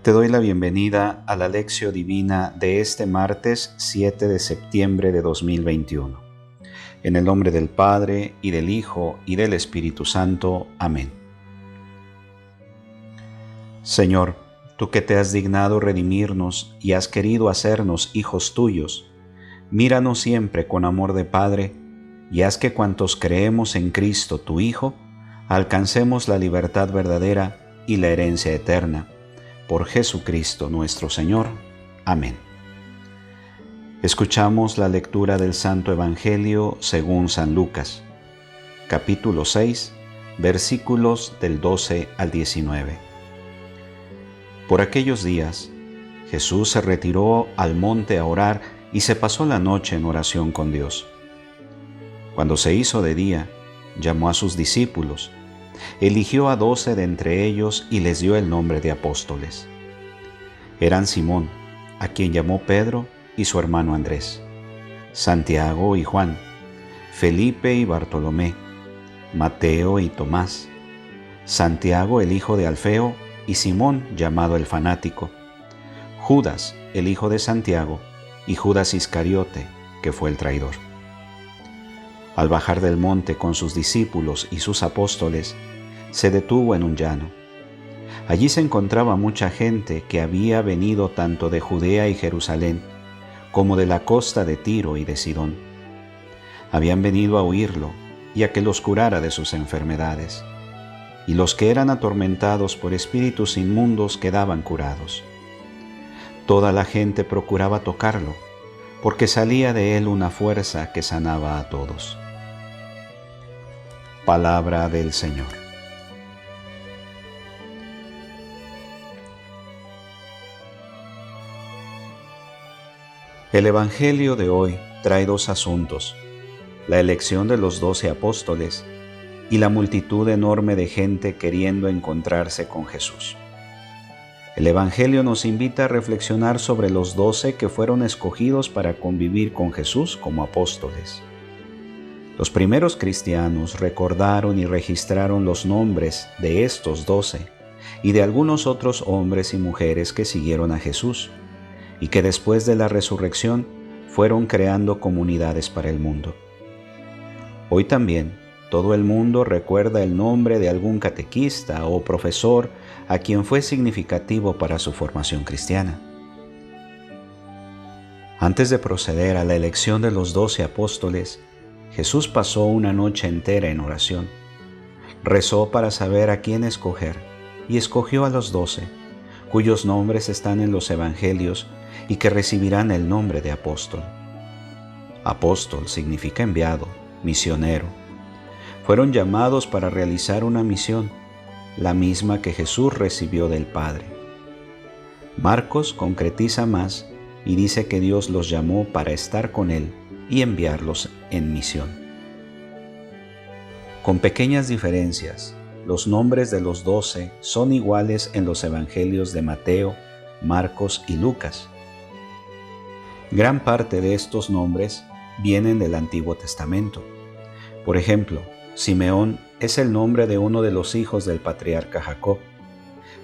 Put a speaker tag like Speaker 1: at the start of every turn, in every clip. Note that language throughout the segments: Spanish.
Speaker 1: Te doy la bienvenida a la Lección Divina de este martes 7 de septiembre de 2021. En el nombre del Padre, y del Hijo, y del Espíritu Santo. Amén. Señor, tú que te has dignado redimirnos y has querido hacernos hijos tuyos, míranos siempre con amor de Padre, y haz que cuantos creemos en Cristo, tu Hijo, alcancemos la libertad verdadera y la herencia eterna. Por Jesucristo nuestro Señor. Amén. Escuchamos la lectura del Santo Evangelio según San Lucas, capítulo 6, versículos del 12 al 19. Por aquellos días, Jesús se retiró al monte a orar y se pasó la noche en oración con Dios. Cuando se hizo de día, llamó a sus discípulos, eligió a 12 de entre ellos y les dio el nombre de apóstoles. Eran Simón, a quien llamó Pedro, y su hermano Andrés, Santiago y Juan, Felipe y Bartolomé, Mateo y Tomás, Santiago el hijo de Alfeo y Simón llamado el fanático, Judas el hijo de Santiago y Judas Iscariote, que fue el traidor. Al bajar del monte con sus discípulos y sus apóstoles, se detuvo en un llano. Allí se encontraba mucha gente que había venido tanto de Judea y Jerusalén, como de la costa de Tiro y de Sidón. Habían venido a oírlo y a que los curara de sus enfermedades, y los que eran atormentados por espíritus inmundos quedaban curados. Toda la gente procuraba tocarlo, porque salía de él una fuerza que sanaba a todos. Palabra del Señor. El Evangelio de hoy trae dos asuntos: la elección de los 12 apóstoles y la multitud enorme de gente queriendo encontrarse con Jesús. El Evangelio nos invita a reflexionar sobre los 12 que fueron escogidos para convivir con Jesús como apóstoles. Los primeros cristianos recordaron y registraron los nombres de estos 12 y de algunos otros hombres y mujeres que siguieron a Jesús y que después de la resurrección fueron creando comunidades para el mundo. Hoy también todo el mundo recuerda el nombre de algún catequista o profesor a quien fue significativo para su formación cristiana. Antes de proceder a la elección de los 12 apóstoles, Jesús pasó una noche entera en oración. Rezó para saber a quién escoger y escogió a los 12, cuyos nombres están en los evangelios y que recibirán el nombre de apóstol. Apóstol significa enviado, misionero. Fueron llamados para realizar una misión, la misma que Jesús recibió del Padre. Marcos concretiza más y dice que Dios los llamó para estar con Él y enviarlos en misión. Con pequeñas diferencias, los nombres de los 12 son iguales en los evangelios de Mateo, Marcos y Lucas. Gran parte de estos nombres vienen del Antiguo Testamento. Por ejemplo, Simeón es el nombre de uno de los hijos del patriarca Jacob.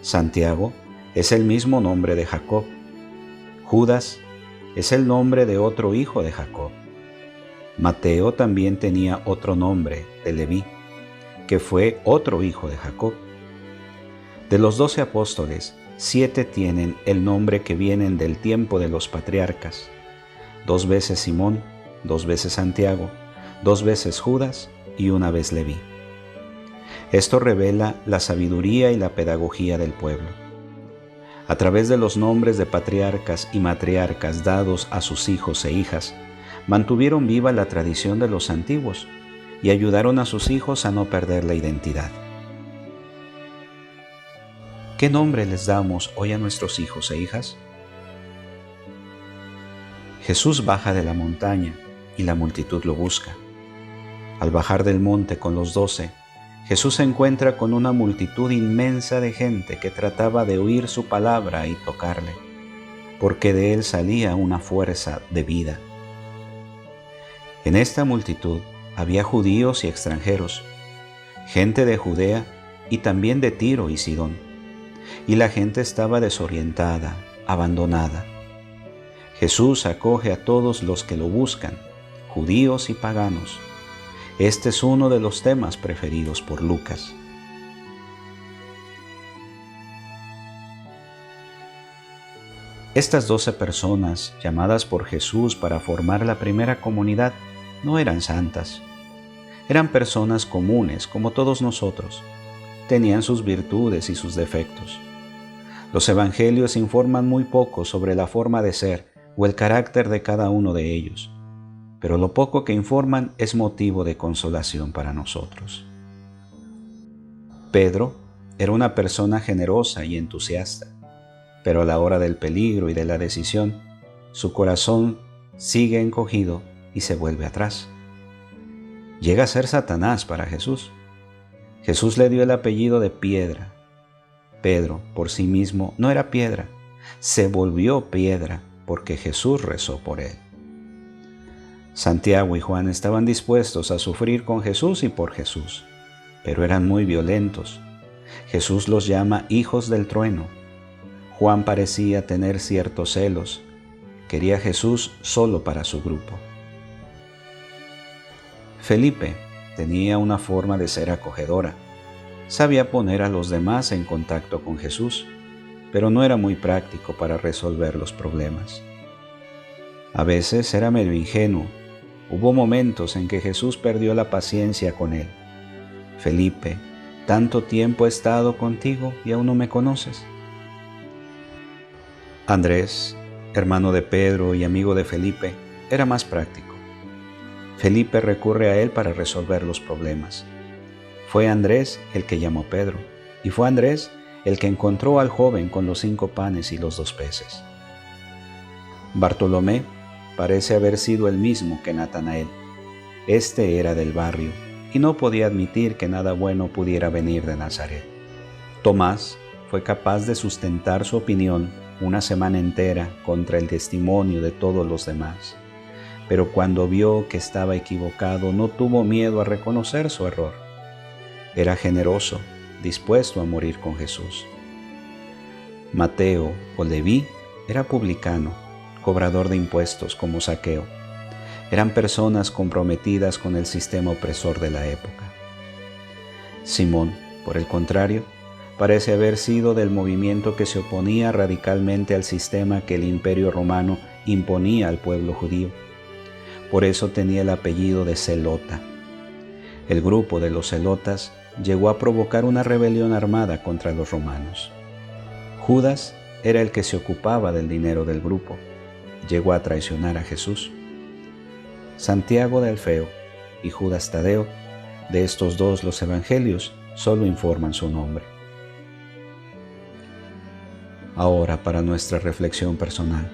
Speaker 1: Santiago es el mismo nombre de Jacob. Judas es el nombre de otro hijo de Jacob. Mateo también tenía otro nombre, de Leví, que fue otro hijo de Jacob. De los 12 apóstoles, 7 tienen el nombre que vienen del tiempo de los patriarcas: 2 veces Simón, 2 veces Santiago, 2 veces Judas y 1 vez Leví. Esto revela la sabiduría y la pedagogía del pueblo. A través de los nombres de patriarcas y matriarcas dados a sus hijos e hijas, mantuvieron viva la tradición de los antiguos y ayudaron a sus hijos a no perder la identidad. ¿Qué nombre les damos hoy a nuestros hijos e hijas? Jesús baja de la montaña y la multitud lo busca. Al bajar del monte con los 12, Jesús se encuentra con una multitud inmensa de gente que trataba de oír su palabra y tocarle, porque de él salía una fuerza de vida. En esta multitud había judíos y extranjeros, gente de Judea y también de Tiro y Sidón, y la gente estaba desorientada, abandonada. Jesús acoge a todos los que lo buscan, judíos y paganos. Este es uno de los temas preferidos por Lucas. Estas 12 personas, llamadas por Jesús para formar la primera comunidad, no eran santas. Eran personas comunes, como todos nosotros. Tenían sus virtudes y sus defectos. Los evangelios informan muy poco sobre la forma de ser o el carácter de cada uno de ellos, pero lo poco que informan es motivo de consolación para nosotros. Pedro era una persona generosa y entusiasta, pero a la hora del peligro y de la decisión, su corazón sigue encogido y se vuelve atrás. Llega a ser Satanás para Jesús. Jesús le dio el apellido de Piedra. Pedro, por sí mismo, no era piedra, se volvió piedra porque Jesús rezó por él. Santiago y Juan estaban dispuestos a sufrir con Jesús y por Jesús, pero eran muy violentos. Jesús los llama hijos del trueno. Juan parecía tener ciertos celos. Quería a Jesús solo para su grupo. Felipe tenía una forma de ser acogedora. Sabía poner a los demás en contacto con Jesús, pero no era muy práctico para resolver los problemas. A veces era medio ingenuo. Hubo momentos en que Jesús perdió la paciencia con él. Felipe, tanto tiempo he estado contigo y aún no me conoces. Andrés, hermano de Pedro y amigo de Felipe, era más práctico. Felipe recurre a él para resolver los problemas. Fue Andrés el que llamó a Pedro, y fue Andrés el que encontró al joven con los 5 panes y los 2 peces. Bartolomé parece haber sido el mismo que Natanael. Este era del barrio y no podía admitir que nada bueno pudiera venir de Nazaret. Tomás fue capaz de sustentar su opinión una semana entera contra el testimonio de todos los demás, pero cuando vio que estaba equivocado no tuvo miedo a reconocer su error. Era generoso, dispuesto a morir con Jesús. Mateo o Leví era publicano, cobrador de impuestos como Zaqueo. Eran personas comprometidas con el sistema opresor de la época. Simón, por el contrario, parece haber sido del movimiento que se oponía radicalmente al sistema que el Imperio Romano imponía al pueblo judío. Por eso tenía el apellido de Zelota. El grupo de los Zelotas llegó a provocar una rebelión armada contra los romanos. Judas era el que se ocupaba del dinero del grupo. Llegó a traicionar a Jesús. Santiago de Alfeo y Judas Tadeo, de estos 2 los evangelios solo informan su nombre. Ahora para nuestra reflexión personal.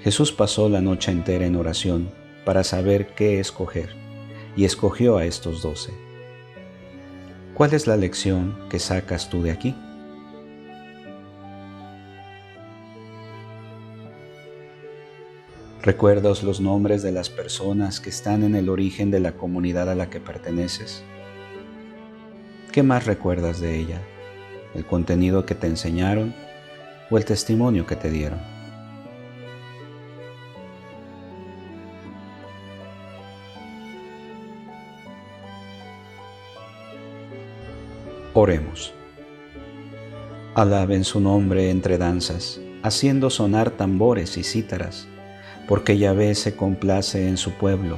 Speaker 1: Jesús pasó la noche entera en oración para saber qué escoger y escogió a estos 12. ¿Cuál es la lección que sacas tú de aquí? ¿Recuerdas los nombres de las personas que están en el origen de la comunidad a la que perteneces? ¿Qué más recuerdas de ella? ¿El contenido que te enseñaron o el testimonio que te dieron? Oremos. Alaben su nombre entre danzas, haciendo sonar tambores y cítaras, porque Yahvé se complace en su pueblo,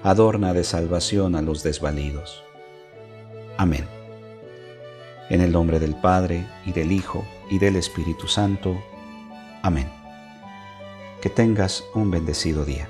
Speaker 1: adorna de salvación a los desvalidos. Amén. En el nombre del Padre, y del Hijo, y del Espíritu Santo. Amén. Que tengas un bendecido día.